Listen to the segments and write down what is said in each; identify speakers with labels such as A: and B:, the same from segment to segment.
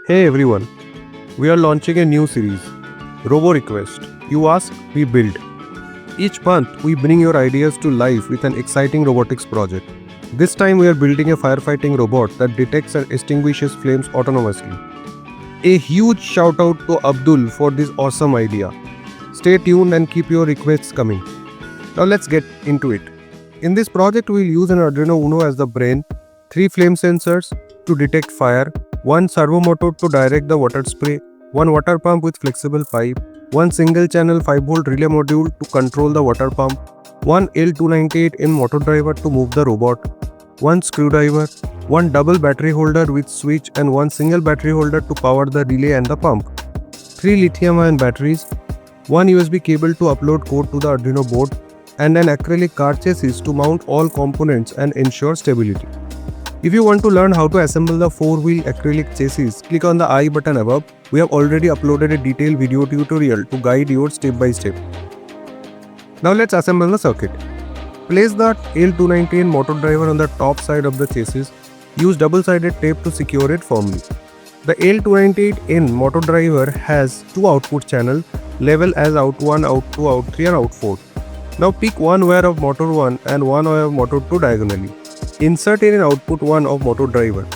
A: Hey everyone, we are launching a new series, RoboRequest. You ask, we build. Each month, we bring your ideas to life with an exciting robotics project. This time, we are building a firefighting robot that detects and extinguishes flames autonomously. A huge shout out to Abdul for this awesome idea. Stay tuned and keep your requests coming. Now let's get into it. In this project, we'll use an Arduino Uno as the brain, 3 flame sensors to detect fire, 1 servo motor to direct the water spray, 1 water pump with flexible pipe, 1 single channel 5V relay module to control the water pump, 1 L298N Motor Driver to move the robot, 1 screwdriver, 1 double battery holder with switch and 1 single battery holder to power the relay and the pump, 3 lithium ion batteries, 1 USB cable to upload code to the Arduino board, and an acrylic car chassis to mount all components and ensure stability. If you want to learn how to assemble the 4-wheel acrylic chassis, click on the I button above. We have already uploaded a detailed video tutorial to guide you step by step. Now let's assemble the circuit. Place the L298N motor driver on the top side of the chassis. Use double-sided tape to secure it firmly. The L298N motor driver has 2 output channels, labeled as out 1, out 2, out 3 and out 4. Now pick one wire of motor 1 and one wire of motor 2 diagonally. Insert it in output 1 of motor driver.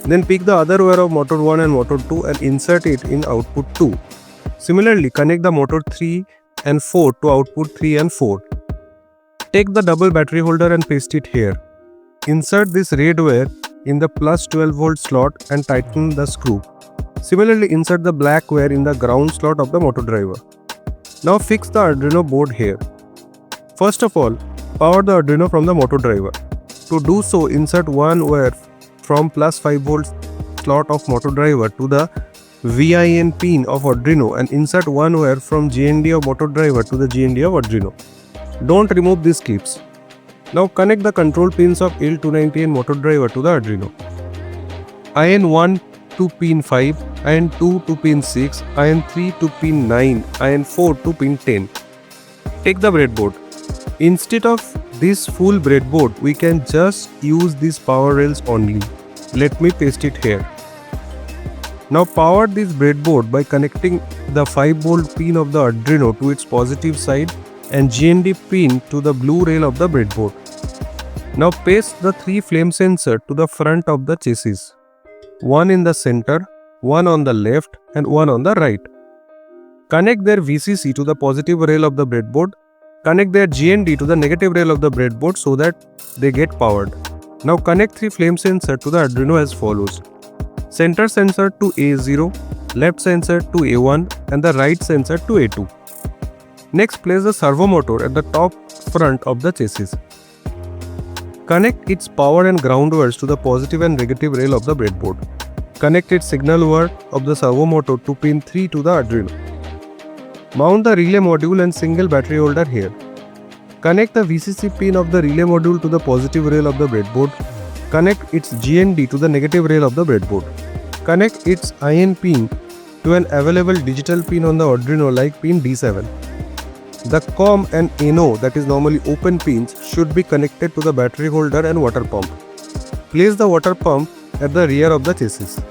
A: Then pick the other wire of motor 1 and motor 2 and insert it in output 2. Similarly, connect the motor 3 and 4 to output 3 and 4. Take the double battery holder and paste it here. Insert this red wire in the plus 12V slot and tighten the screw. Similarly, insert the black wire in the ground slot of the motor driver. Now fix the Arduino board here. First of all, power the Arduino from the motor driver. To do so, insert one wire from plus 5V slot of motor driver to the VIN pin of Arduino and insert one wire from GND of motor driver to the GND of Arduino. Don't remove these clips. Now connect the control pins of L298N motor driver to the Arduino. IN1 to pin 5, IN2 to pin 6, IN3 to pin 9, IN4 to pin 10. Take the breadboard. Instead of this full breadboard, we can just use these power rails only. Let me paste it here. Now power this breadboard by connecting the 5V pin of the Arduino to its positive side and GND pin to the blue rail of the breadboard. Now paste the 3 flame sensors to the front of the chassis. One in the center, one on the left and one on the right. Connect their VCC to the positive rail of the breadboard. Connect their GND to the negative rail of the breadboard so that they get powered. Now connect 3 flame sensors to the Arduino as follows. Center sensor to A0, left sensor to A1 and the right sensor to A2. Next, place the servo motor at the top front of the chassis. Connect its power and ground wires to the positive and negative rail of the breadboard. Connect its signal wire of the servo motor to pin 3 to the Arduino. Mount the relay module and single battery holder here. Connect the VCC pin of the relay module to the positive rail of the breadboard. Connect its GND to the negative rail of the breadboard. Connect its IN pin to an available digital pin on the Arduino like pin D7. The COM and NO, that is normally open pins, should be connected to the battery holder and water pump. Place the water pump at the rear of the chassis.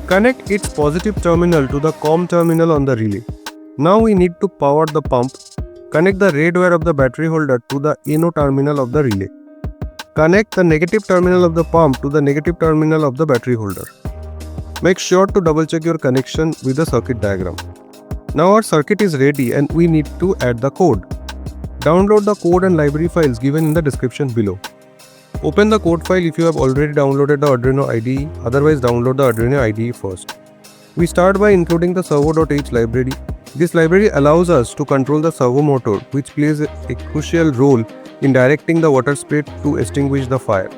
A: Connect its positive terminal to the COM terminal on the relay. Now we need to power the pump. Connect the red wire of the battery holder to the NO terminal of the relay. Connect the negative terminal of the pump to the negative terminal of the battery holder. Make sure to double check your connection with the circuit diagram. Now our circuit is ready and we need to add the code. Download the code and library files given in the description below. Open the code file if you have already downloaded the Arduino IDE, otherwise download the Arduino IDE first. We start by including the servo.h library. This library allows us to control the servo motor, which plays a crucial role in directing the water spray to extinguish the fire.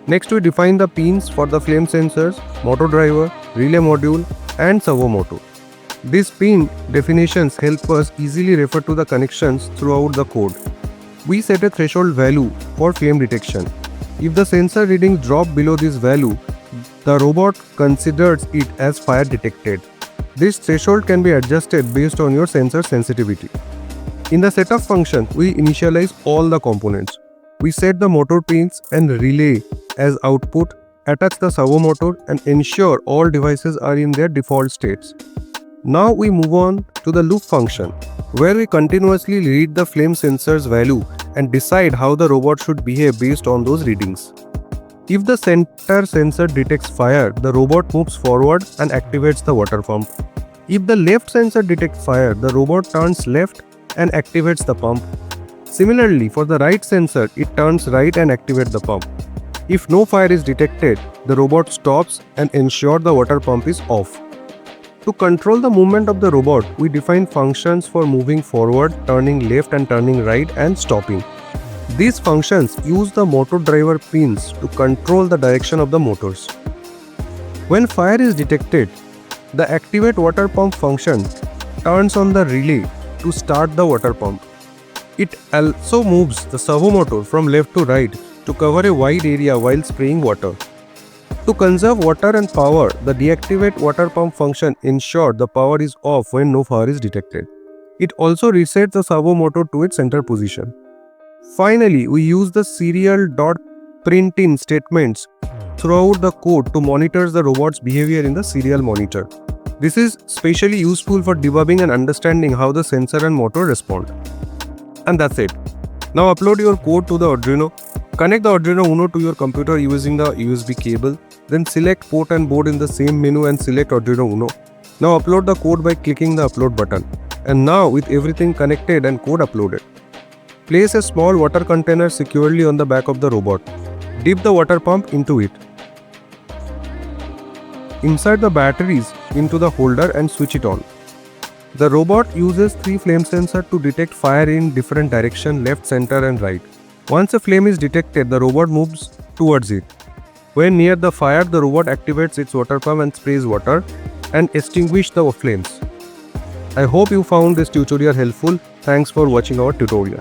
A: Next, we define the pins for the flame sensors, motor driver, relay module and servo motor. These pin definitions help us easily refer to the connections throughout the code. We set a threshold value for flame detection. If the sensor readings drop below this value, the robot considers it as fire detected. This threshold can be adjusted based on your sensor sensitivity. In the setup function, we initialize all the components. We set the motor pins and relay as output, attach the servo motor and ensure all devices are in their default states. Now we move on to the loop function, where we continuously read the flame sensor's value and decide how the robot should behave based on those readings. If the center sensor detects fire, the robot moves forward and activates the water pump. If the left sensor detects fire, the robot turns left and activates the pump. Similarly, for the right sensor, it turns right and activates the pump. If no fire is detected, the robot stops and ensures the water pump is off. To control the movement of the robot, we define functions for moving forward, turning left and turning right, and stopping. These functions use the motor driver pins to control the direction of the motors. When fire is detected, the activate water pump function turns on the relay to start the water pump. It also moves the servo motor from left to right to cover a wide area while spraying water. To conserve water and power, the deactivate water pump function ensures the power is off when no fire is detected. It also resets the servo motor to its center position. Finally, we use the serial.printin statements throughout the code to monitor the robot's behavior in the serial monitor. This is especially useful for debugging and understanding how the sensor and motor respond. And that's it. Now upload your code to the Arduino. Connect the Arduino Uno to your computer using the USB cable. Then select port and board in the same menu and select Arduino Uno. Now upload the code by clicking the upload button. And now with everything connected and code uploaded, place a small water container securely on the back of the robot. Dip the water pump into it. Insert the batteries into the holder and switch it on. The robot uses 3 flame sensors to detect fire in different directions, left, center and right. Once a flame is detected, the robot moves towards it. When near the fire, the robot activates its water pump and sprays water and extinguishes the flames. I hope you found this tutorial helpful. Thanks for watching our tutorial.